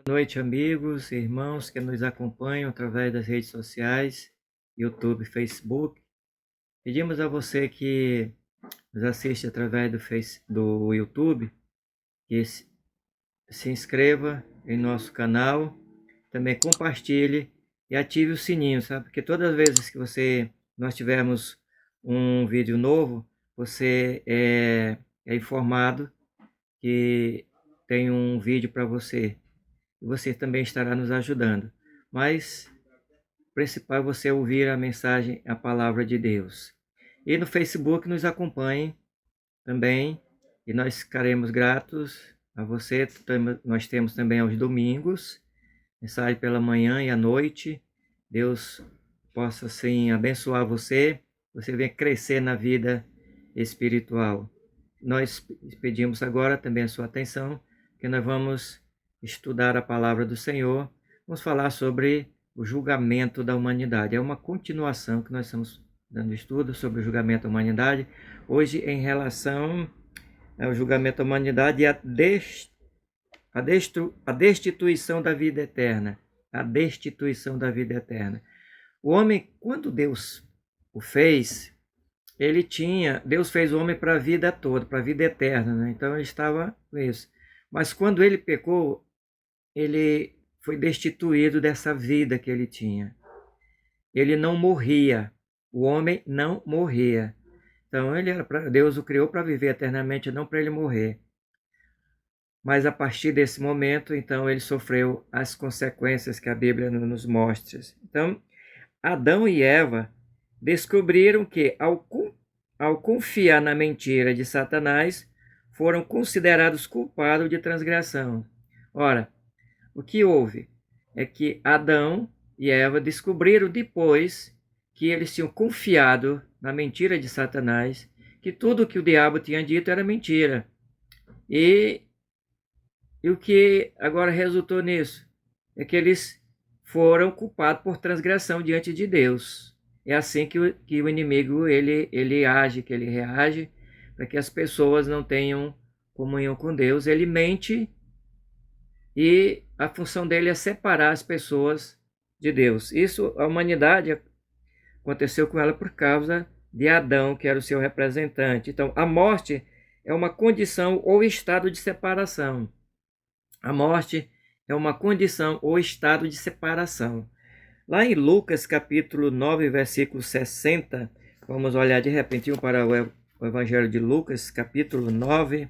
Boa noite, amigos e irmãos que nos acompanham através das redes sociais, YouTube, Facebook. Pedimos a você que nos assiste através do YouTube, que se inscreva em nosso canal, também compartilhe e ative o sininho, sabe? Porque todas as vezes que nós tivermos um vídeo novo, você é informado que tem um vídeo para você. E você também estará nos ajudando. Mas o principal é você ouvir a mensagem, a palavra de Deus. E no Facebook nos acompanhe também, e nós ficaremos gratos a você. Nós temos também aos domingos, mensagem pela manhã e à noite. Deus possa assim abençoar você venha crescer na vida espiritual. Nós pedimos agora também a sua atenção, que nós vamos estudar a palavra do Senhor. Vamos falar sobre o julgamento da humanidade. É uma continuação que nós estamos dando estudo sobre o julgamento da humanidade. Hoje, em relação ao julgamento da humanidade e a destituição da vida eterna. A destituição da vida eterna. O homem, quando Deus o fez, Deus fez o homem para a vida toda, para a vida eterna, né? Então ele estava com isso. Mas quando ele pecou, ele foi destituído dessa vida que ele tinha. Ele não morria. O homem não morria. Então Deus o criou para viver eternamente, não para ele morrer. Mas a partir desse momento, então, ele sofreu as consequências que a Bíblia nos mostra. Então, Adão e Eva descobriram que, ao confiar na mentira de Satanás, foram considerados culpados de transgressão. Ora, o que houve é que Adão e Eva descobriram depois que eles tinham confiado na mentira de Satanás, que tudo que o diabo tinha dito era mentira. E o que agora resultou nisso? É que eles foram culpados por transgressão diante de Deus. É assim que o inimigo ele age, que ele reage, para que as pessoas não tenham comunhão com Deus. Ele mente e a função dele é separar as pessoas de Deus. Isso, a humanidade, aconteceu com ela por causa de Adão, que era o seu representante. Então, a morte é uma condição ou estado de separação. A morte é uma condição ou estado de separação. Lá em Lucas capítulo 9, versículo 60, vamos olhar de repente para o Evangelho de Lucas, capítulo 9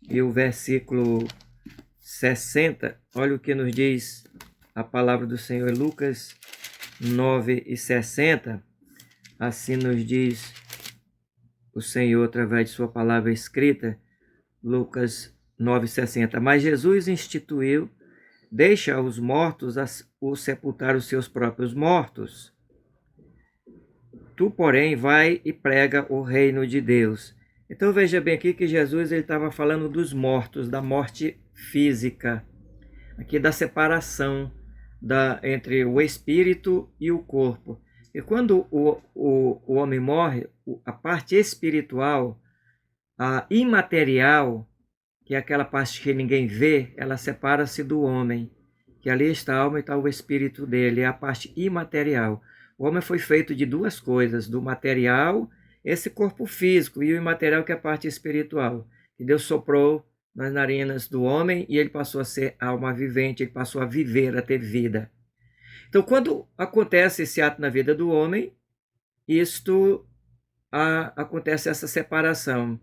e o versículo 60. Olha o que nos diz a palavra do Senhor em Lucas 9 e 60. Assim nos diz o Senhor através de sua palavra escrita, Lucas 9,60. Mas Jesus instituiu: deixa os mortos o sepultar os seus próprios mortos. Tu, porém, vai e prega o reino de Deus. Então veja bem aqui que Jesus estava falando dos mortos, da morte física, aqui da separação entre o espírito e o corpo. E quando o homem morre, a parte espiritual, a imaterial, que é aquela parte que ninguém vê, ela separa-se do homem, que ali está a alma e está o espírito dele, é a parte imaterial. O homem foi feito de duas coisas, do material, esse corpo físico, e o imaterial, que é a parte espiritual, que Deus soprou nas narinas do homem e ele passou a ser alma vivente, ele passou a viver, a ter vida. Então, quando acontece esse ato na vida do homem, acontece essa separação.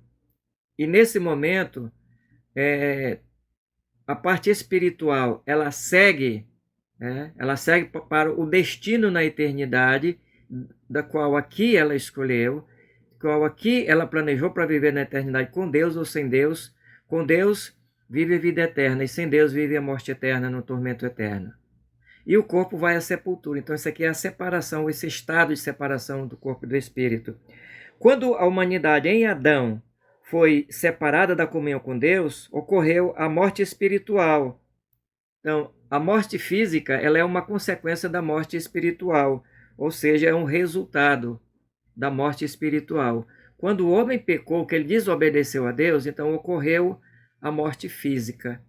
E nesse momento, a parte espiritual, ela segue para o destino na eternidade, da qual aqui ela escolheu, qual aqui ela planejou para viver na eternidade, com Deus ou sem Deus. Com Deus vive a vida eterna, e sem Deus vive a morte eterna, no tormento eterno. E o corpo vai à sepultura. Então isso aqui é a separação, esse estado de separação do corpo e do espírito. Quando a humanidade em Adão foi separada da comunhão com Deus, ocorreu a morte espiritual. Então, a morte física, ela é uma consequência da morte espiritual, ou seja, é um resultado da morte espiritual. Quando o homem pecou, que ele desobedeceu a Deus, então ocorreu a morte física.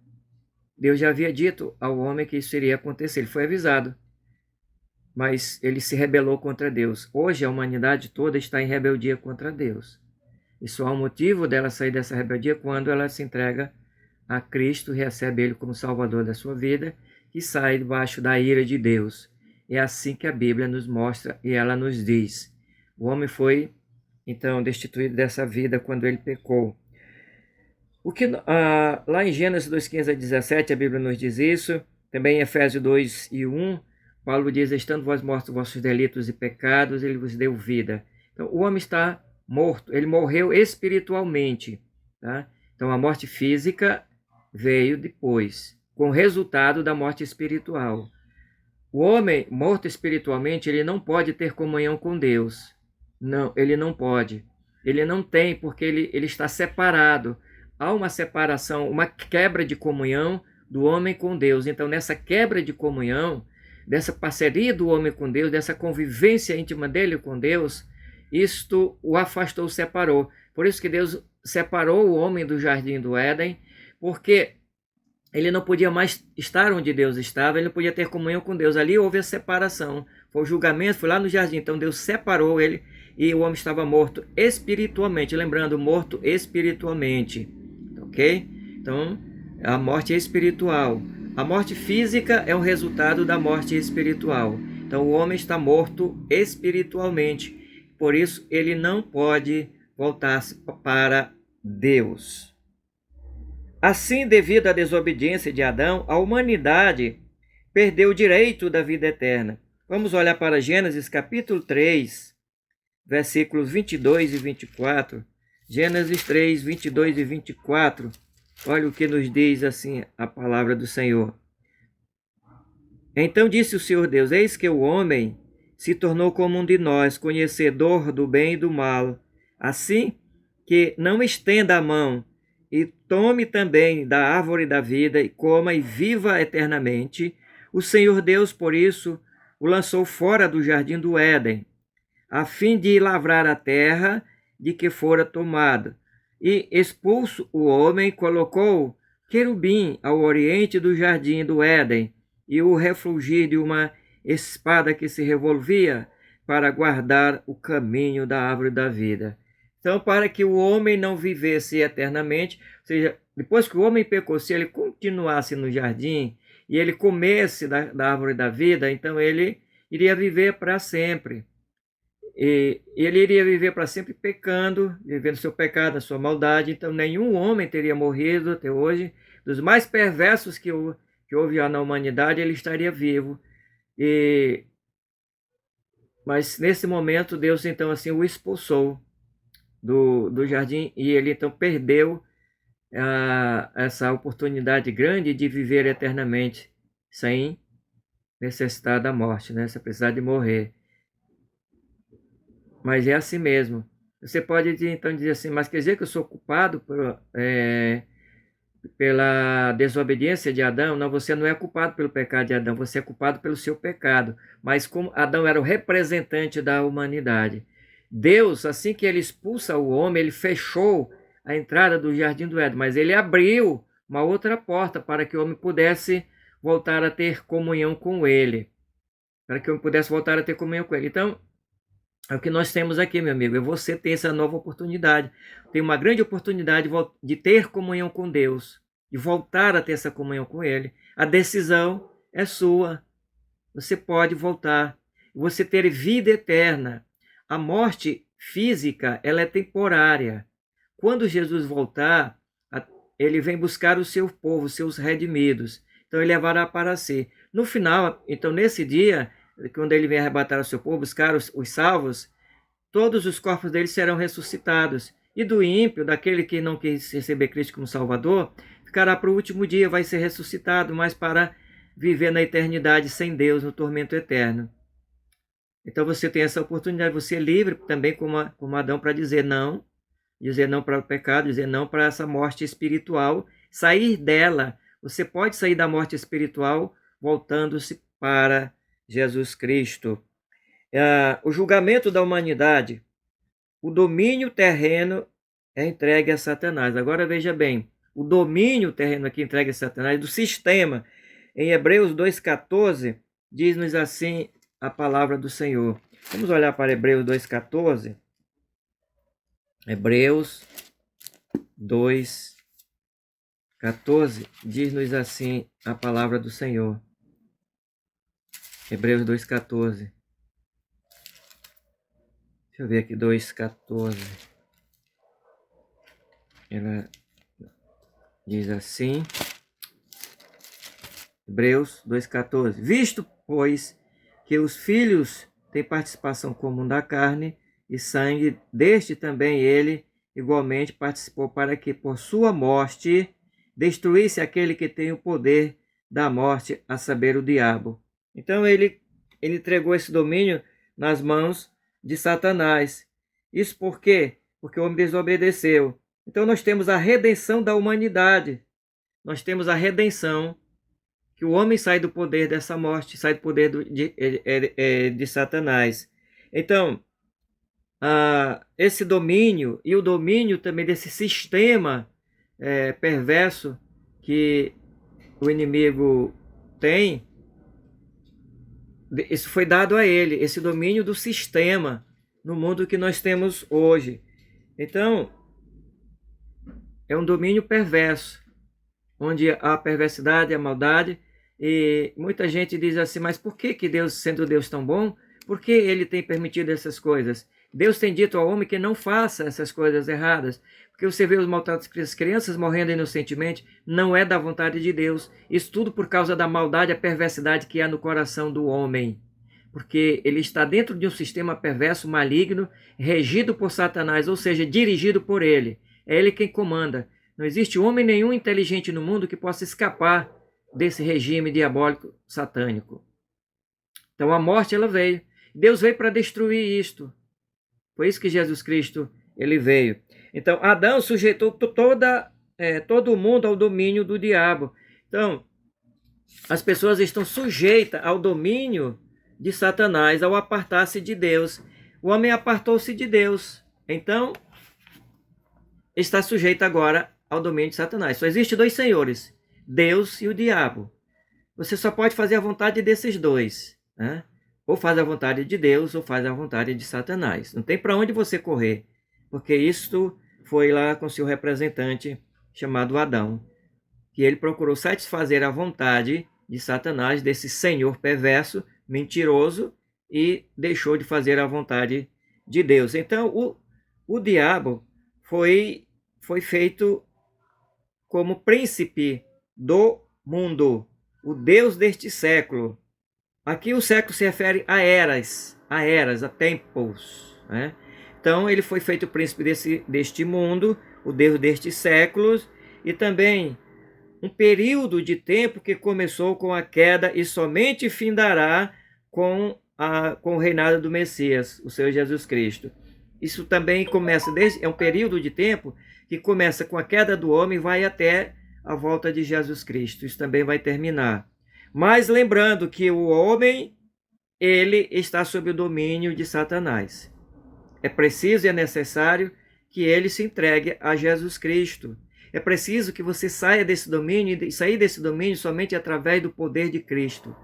Deus já havia dito ao homem que isso iria acontecer, ele foi avisado, mas ele se rebelou contra Deus. Hoje a humanidade toda está em rebeldia contra Deus. E só há um motivo dela sair dessa rebeldia quando ela se entrega a Cristo, recebe Ele como Salvador da sua vida e sai debaixo da ira de Deus. É assim que a Bíblia nos mostra e ela nos diz. O homem foi, então, destituído dessa vida quando ele pecou. Lá em Gênesis 2:15-17, a Bíblia nos diz isso. Também em Efésios 2:1, Paulo diz: estando vós mortos vossos delitos e pecados, ele vos deu vida. Então, o homem está morto, ele morreu espiritualmente. Tá? Então, a morte física veio depois, com o resultado da morte espiritual. O homem morto espiritualmente, ele não pode ter comunhão com Deus. Não, ele não pode. Ele não tem, porque ele está separado. Há uma separação, uma quebra de comunhão do homem com Deus. Então, nessa quebra de comunhão, dessa parceria do homem com Deus, dessa convivência íntima dele com Deus, isto o afastou, o separou. Por isso que Deus separou o homem do jardim do Éden, porque ele não podia mais estar onde Deus estava, ele não podia ter comunhão com Deus. Ali houve a separação, foi o julgamento, foi lá no jardim. Então Deus separou ele e o homem estava morto espiritualmente. Lembrando, morto espiritualmente, ok? Então, a morte espiritual. A morte física é um resultado da morte espiritual. Então, o homem está morto espiritualmente. Por isso, ele não pode voltar para Deus. Assim, devido à desobediência de Adão, a humanidade perdeu o direito da vida eterna. Vamos olhar para Gênesis capítulo 3, versículos 22 e 24. Gênesis 3, 22 e 24. Olha o que nos diz assim a palavra do Senhor. Então disse o Senhor Deus: eis que o homem se tornou como um de nós, conhecedor do bem e do mal. Assim que não estenda a mão e tome também da árvore da vida e coma e viva eternamente. O Senhor Deus, por isso, o lançou fora do jardim do Éden, a fim de lavrar a terra de que fora tomado. E expulso o homem, colocou querubim ao oriente do jardim do Éden, e o refulgir de uma espada que se revolvia para guardar o caminho da árvore da vida. Então, para que o homem não vivesse eternamente, ou seja, depois que o homem pecou, se ele continuasse no jardim e ele comesse da árvore da vida, então ele iria viver para sempre. E ele iria viver para sempre pecando, vivendo seu pecado, a sua maldade. Então, nenhum homem teria morrido até hoje. Dos mais perversos que houve na humanidade, ele estaria vivo. Mas nesse momento, Deus então assim o expulsou do jardim e ele então perdeu essa oportunidade grande de viver eternamente sem necessitar da morte, né? Sem precisar de morrer. Mas é assim mesmo. Você pode então dizer assim, mas quer dizer que eu sou culpado pela desobediência de Adão? Não, você não é culpado pelo pecado de Adão, você é culpado pelo seu pecado. Mas como Adão era o representante da humanidade, Deus, assim que ele expulsa o homem, ele fechou a entrada do jardim do Éden, mas ele abriu uma outra porta para que o homem pudesse voltar a ter comunhão com ele. Para que o homem pudesse voltar a ter comunhão com ele. Então, é o que nós temos aqui, meu amigo. É você ter essa nova oportunidade. Tem uma grande oportunidade de ter comunhão com Deus. De voltar a ter essa comunhão com Ele. A decisão é sua. Você pode voltar. Você ter vida eterna. A morte física, ela é temporária. Quando Jesus voltar, Ele vem buscar o seu povo, os seus redimidos. Então, Ele levará para si. No final, então, nesse dia, quando ele vem arrebatar o seu povo, buscar os salvos, todos os corpos deles serão ressuscitados. E do ímpio, daquele que não quis receber Cristo como Salvador, ficará para o último dia, vai ser ressuscitado, mas para viver na eternidade sem Deus, no tormento eterno. Então você tem essa oportunidade, você é livre também como Adão para dizer não para o pecado, dizer não para essa morte espiritual, sair dela. Você pode sair da morte espiritual voltando-se para Jesus Cristo. O julgamento da humanidade, o domínio terreno é entregue a Satanás. Agora veja bem, o domínio terreno aqui entregue a Satanás, do sistema. Em Hebreus 2,14, diz-nos assim a palavra do Senhor. Vamos olhar para Hebreus 2,14. Hebreus 2,14, diz-nos assim a palavra do Senhor. Hebreus 2,14. Deixa eu ver aqui, 2,14. Ela diz assim, Hebreus 2,14. Visto, pois, que os filhos têm participação comum da carne e sangue, deste também ele igualmente participou, para que por sua morte destruísse aquele que tem o poder da morte, a saber, o diabo. Então ele entregou esse domínio nas mãos de Satanás. Isso por quê? Porque o homem desobedeceu. Então nós temos a redenção da humanidade. Nós temos a redenção, que o homem sai do poder dessa morte, sai do poder de Satanás. Então, esse domínio e o domínio também desse sistema perverso que o inimigo tem, isso foi dado a ele, esse domínio do sistema no mundo que nós temos hoje. Então, é um domínio perverso, onde há a perversidade, a maldade, e muita gente diz assim, mas por que Deus, sendo Deus tão bom, por que ele tem permitido essas coisas? Deus tem dito ao homem que não faça essas coisas erradas, porque você vê os maltratos das crianças morrendo inocentemente, não é da vontade de Deus. Isso tudo por causa da maldade, a perversidade que há no coração do homem, porque ele está dentro de um sistema perverso, maligno, regido por Satanás, ou seja, dirigido por ele. É ele quem comanda. Não existe homem nenhum inteligente no mundo que possa escapar desse regime diabólico satânico. Então a morte ela veio. Deus veio para destruir isto. Foi isso que Jesus Cristo ele veio. Então Adão sujeitou todo o mundo ao domínio do diabo. Então as pessoas estão sujeitas ao domínio de Satanás ao apartar-se de Deus. O homem apartou-se de Deus. Então está sujeito agora ao domínio de Satanás. Só existe dois senhores, Deus e o diabo. Você só pode fazer a vontade desses dois, né? Ou faz a vontade de Deus ou faz a vontade de Satanás. Não tem para onde você correr, porque isto foi lá com seu representante chamado Adão, que ele procurou satisfazer a vontade de Satanás, desse senhor perverso, mentiroso, e deixou de fazer a vontade de Deus. Então o diabo foi feito como príncipe do mundo, o Deus deste século. Aqui o século se refere a eras, a tempos, né? Então ele foi feito príncipe deste mundo, o Deus destes séculos, e também um período de tempo que começou com a queda e somente findará com o reinado do Messias, o Senhor Jesus Cristo. Isso também começa, é um período de tempo que começa com a queda do homem e vai até a volta de Jesus Cristo. Isso também vai terminar. Mas lembrando que o homem, ele está sob o domínio de Satanás. É preciso e é necessário que ele se entregue a Jesus Cristo. É preciso que você saia desse domínio, e sair desse domínio somente através do poder de Cristo.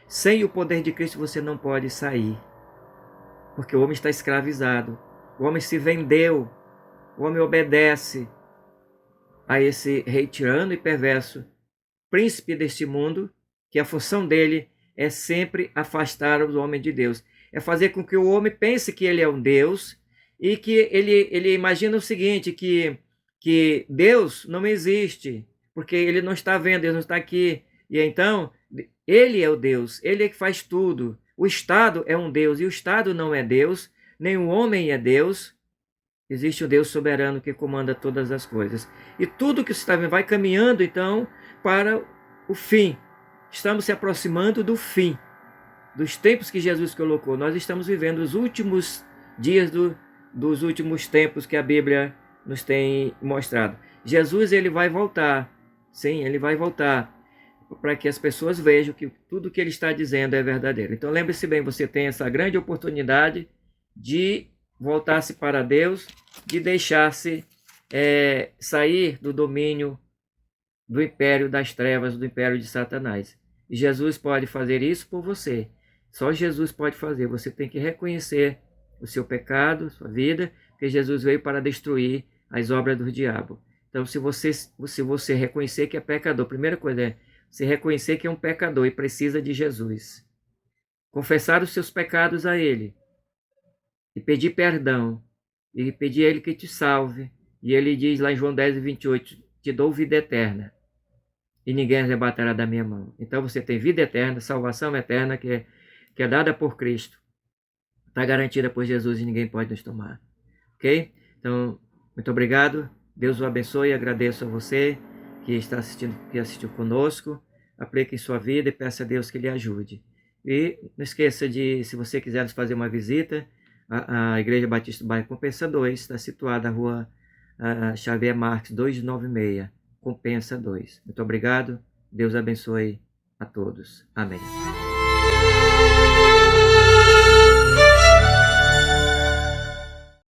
Sem o poder de Cristo você não pode sair, porque o homem está escravizado. O homem se vendeu, o homem obedece a esse rei tirano e perverso, príncipe deste mundo, que a função dele é sempre afastar o homem de Deus. É fazer com que o homem pense que ele é um Deus e que ele imagina o seguinte, que Deus não existe, porque ele não está vendo, Deus não está aqui. E então, ele é o Deus, ele é que faz tudo. O Estado é um Deus e o Estado não é Deus, nem o homem é Deus. Existe o Deus soberano que comanda todas as coisas. E tudo que está vendo vai caminhando, então, para o fim. Estamos se aproximando do fim, dos tempos que Jesus colocou. Nós estamos vivendo os últimos dias dos últimos tempos que a Bíblia nos tem mostrado. Jesus, ele vai voltar. Sim, ele vai voltar, para que as pessoas vejam que tudo que ele está dizendo é verdadeiro. Então lembre-se bem, você tem essa grande oportunidade de voltar-se para Deus, de deixar-se sair do domínio do império das trevas, do império de Satanás. E Jesus pode fazer isso por você. Só Jesus pode fazer. Você tem que reconhecer o seu pecado, sua vida, porque Jesus veio para destruir as obras do diabo. Então, se você reconhecer que é pecador, a primeira coisa é você reconhecer que é um pecador e precisa de Jesus. Confessar os seus pecados a Ele e pedir perdão e pedir a Ele que te salve. E Ele diz lá em João 10:28, te dou vida eterna e ninguém arrebatará da minha mão. Então você tem vida eterna, salvação eterna que é dada por Cristo. Está garantida por Jesus e ninguém pode nos tomar. Ok? Então, muito obrigado. Deus o abençoe e agradeço a você que está assistindo, que assistiu conosco. Aplique em sua vida e peça a Deus que lhe ajude. E não esqueça de, se você quiser nos fazer uma visita, a Igreja Batista do Bairro Compensa 2 está situada na rua Xavier Marques 296, Compensa 2. Muito obrigado. Deus abençoe a todos. Amém.